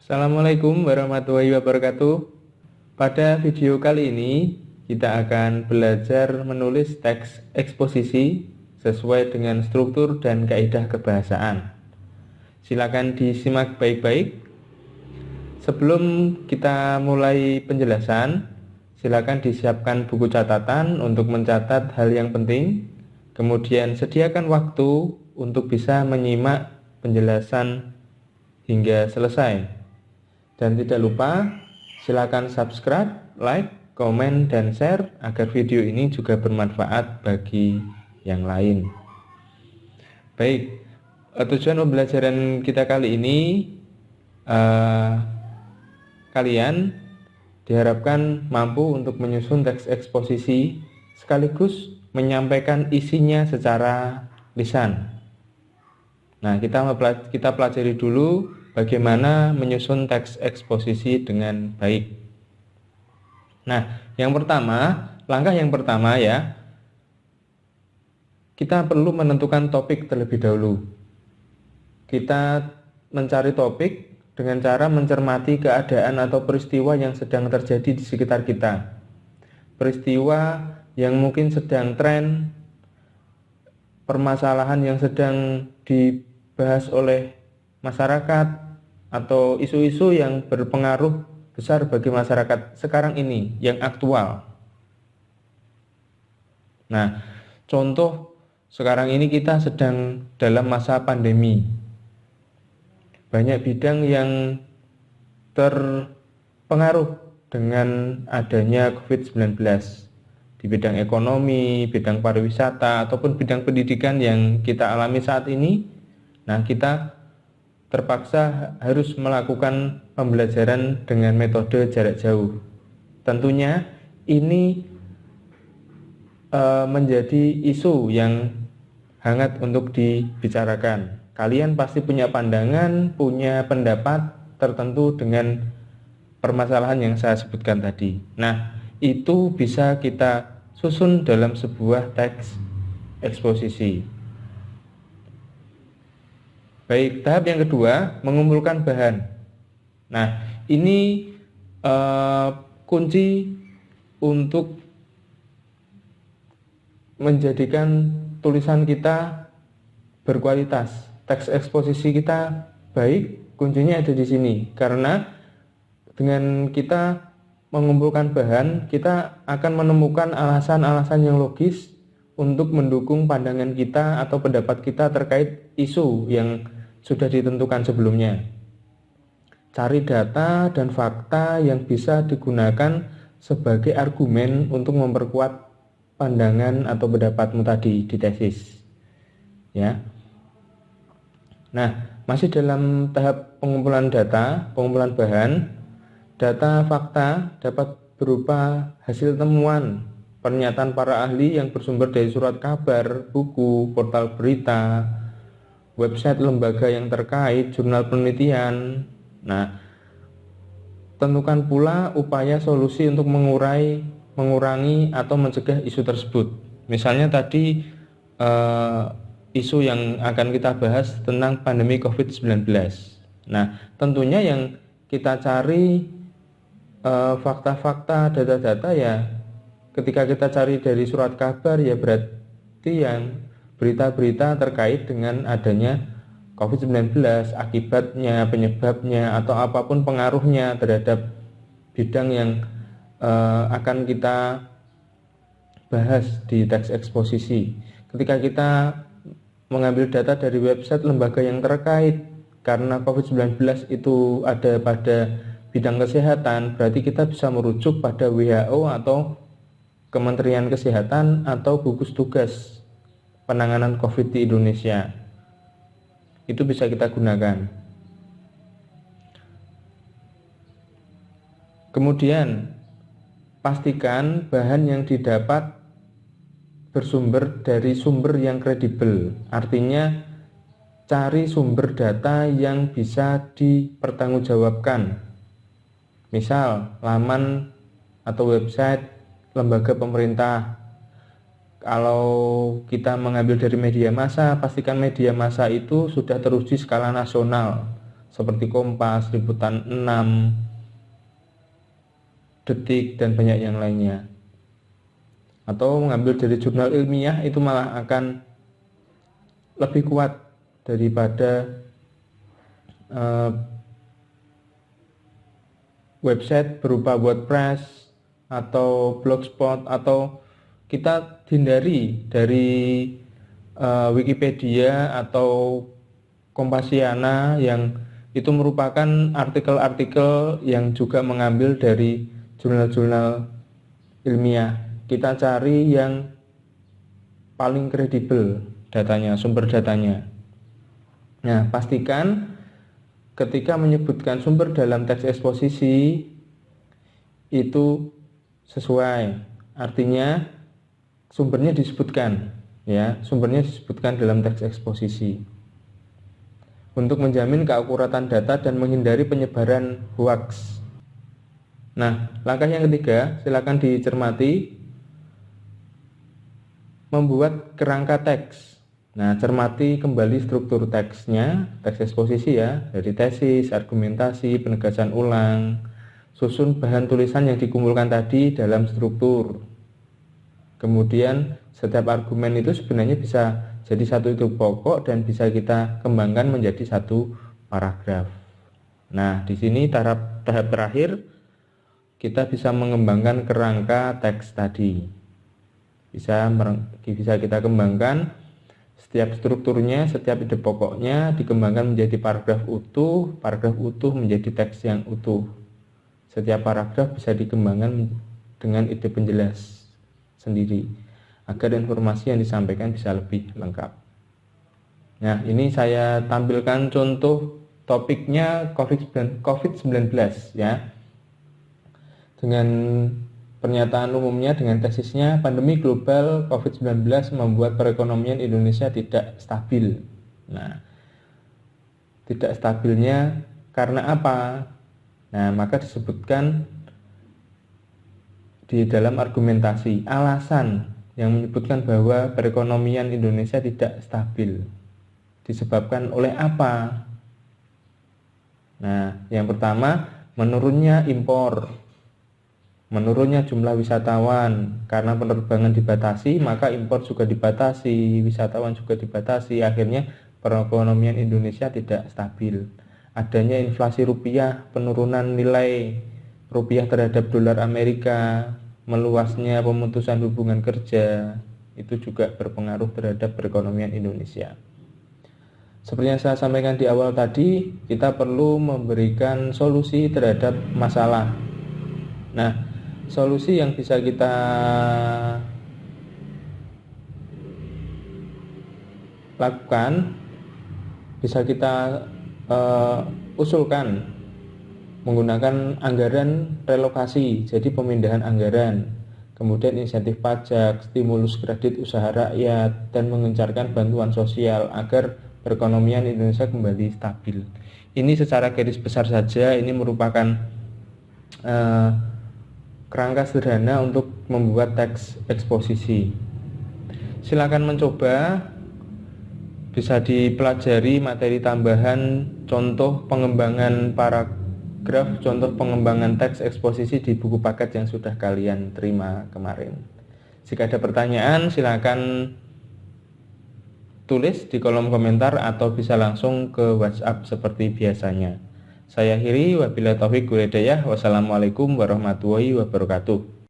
Assalamualaikum warahmatullahi wabarakatuh. Pada video kali ini kita akan belajar menulis teks eksposisi sesuai dengan struktur dan kaidah kebahasaan. Silakan disimak baik-baik. Sebelum kita mulai penjelasan, silakan disiapkan buku catatan untuk mencatat hal yang penting. Kemudian sediakan waktu untuk bisa menyimak penjelasan hingga selesai. Dan tidak lupa, silakan subscribe, like, komen, dan share agar video ini juga bermanfaat bagi yang lain. Baik, tujuan pembelajaran kita kali ini, kalian diharapkan mampu untuk menyusun teks eksposisi sekaligus menyampaikan isinya secara lisan. Nah, kita pelajari dulu bagaimana menyusun teks eksposisi dengan baik. Nah, langkah yang pertama ya, kita perlu menentukan topik terlebih dahulu. Kita mencari topik dengan cara mencermati keadaan atau peristiwa yang sedang terjadi di sekitar kita. Peristiwa yang mungkin sedang tren, permasalahan yang sedang dibahas oleh masyarakat, atau isu-isu yang berpengaruh besar bagi masyarakat sekarang ini yang aktual. Nah, contoh sekarang ini kita sedang dalam masa pandemi. Banyak bidang yang terpengaruh dengan adanya COVID-19 di bidang ekonomi, bidang pariwisata, ataupun bidang pendidikan yang kita alami saat ini. Nah, kita terpaksa harus melakukan pembelajaran dengan metode jarak jauh. Tentunya ini menjadi isu yang hangat untuk dibicarakan. Kalian pasti punya pandangan, punya pendapat tertentu dengan permasalahan yang saya sebutkan tadi. Nah, itu bisa kita susun dalam sebuah teks eksposisi. Baik, tahap yang kedua, mengumpulkan bahan. Nah, ini kunci untuk menjadikan tulisan kita berkualitas. Teks eksposisi kita baik, kuncinya ada di sini. Karena dengan kita mengumpulkan bahan, kita akan menemukan alasan-alasan yang logis untuk mendukung pandangan kita atau pendapat kita terkait isu yang sudah ditentukan sebelumnya. Cari data dan fakta yang bisa digunakan sebagai argumen untuk memperkuat pandangan atau pendapatmu tadi di tesis. Ya. Nah, masih dalam tahap pengumpulan data, pengumpulan bahan. Data fakta dapat berupa hasil temuan, pernyataan para ahli yang bersumber dari surat kabar, buku, portal berita, website lembaga yang terkait, jurnal penelitian. Nah, tentukan pula upaya solusi untuk mengurangi atau mencegah isu tersebut. Misalnya tadi isu yang akan kita bahas tentang pandemi COVID-19. Nah, tentunya yang kita cari fakta-fakta, data-data ya, ketika kita cari dari surat kabar ya berarti yang berita-berita terkait dengan adanya COVID-19, akibatnya, penyebabnya, atau apapun pengaruhnya terhadap bidang yang akan kita bahas di teks eksposisi. Ketika kita mengambil data dari website lembaga yang terkait, karena COVID-19 itu ada pada bidang kesehatan, berarti kita bisa merujuk pada WHO atau Kementerian Kesehatan atau gugus tugas penanganan COVID di Indonesia. Itu bisa kita gunakan. Kemudian, pastikan bahan yang didapat bersumber dari sumber yang kredibel. Artinya, cari sumber data yang bisa dipertanggungjawabkan. Misal, laman atau website lembaga pemerintah. Kalau kita mengambil dari media massa, pastikan media massa itu sudah teruji skala nasional, seperti Kompas, Liputan 6, Detik, dan banyak yang lainnya. Atau mengambil dari jurnal ilmiah itu malah akan lebih kuat daripada website berupa WordPress atau Blogspot, atau kita hindari dari Wikipedia atau Kompasiana yang itu merupakan artikel-artikel yang juga mengambil dari jurnal-jurnal ilmiah. Kita cari yang paling kredibel datanya, sumber datanya. Nah, pastikan ketika menyebutkan sumber dalam teks eksposisi itu sesuai. Artinya sumbernya disebutkan, ya, sumbernya disebutkan dalam teks eksposisi. Untuk menjamin keakuratan data dan menghindari penyebaran hoaks. Nah, langkah yang ketiga, silakan dicermati membuat kerangka teks. Nah, cermati kembali struktur teksnya, teks eksposisi ya, dari tesis, argumentasi, penegasan ulang, susun bahan tulisan yang dikumpulkan tadi dalam struktur. Kemudian setiap argumen itu sebenarnya bisa jadi satu itu pokok dan bisa kita kembangkan menjadi satu paragraf. Nah, di sini tahap terakhir kita bisa mengembangkan kerangka teks tadi. Bisa kita kembangkan setiap strukturnya, setiap ide pokoknya dikembangkan menjadi paragraf utuh menjadi teks yang utuh. Setiap paragraf bisa dikembangkan dengan ide penjelas sendiri agar informasi yang disampaikan bisa lebih lengkap. Nah, ini saya tampilkan contoh topiknya COVID-19 ya. Dengan pernyataan umumnya, dengan tesisnya, pandemi global COVID-19 membuat perekonomian Indonesia tidak stabil. Nah, tidak stabilnya karena apa? Nah, maka disebutkan di dalam argumentasi alasan yang menyebutkan bahwa perekonomian Indonesia tidak stabil disebabkan oleh apa? Nah, yang pertama, menurunnya impor, menurunnya jumlah wisatawan. Karena penerbangan dibatasi, maka impor juga dibatasi, wisatawan juga dibatasi. Akhirnya perekonomian Indonesia tidak stabil. Adanya inflasi rupiah, penurunan nilai rupiah terhadap dolar Amerika, meluasnya pemutusan hubungan kerja, itu juga berpengaruh terhadap perekonomian Indonesia. Seperti yang saya sampaikan di awal tadi, kita perlu memberikan solusi terhadap masalah. Nah, solusi yang bisa kita lakukan, bisa kita usulkan menggunakan anggaran relokasi, jadi pemindahan anggaran, kemudian insentif pajak, stimulus kredit usaha rakyat, dan mengencarkan bantuan sosial agar perekonomian Indonesia kembali stabil. Ini secara garis besar saja, ini merupakan kerangka sederhana untuk membuat teks eksposisi. Silakan mencoba, bisa dipelajari materi tambahan, contoh pengembangan paragraf, contoh pengembangan teks eksposisi di buku paket yang sudah kalian terima kemarin. Jika ada pertanyaan, silakan tulis di kolom komentar atau bisa langsung ke WhatsApp seperti biasanya. Saya akhiri, wabillahi taufiq wal hidayah. Wassalamualaikum warahmatullahi wabarakatuh.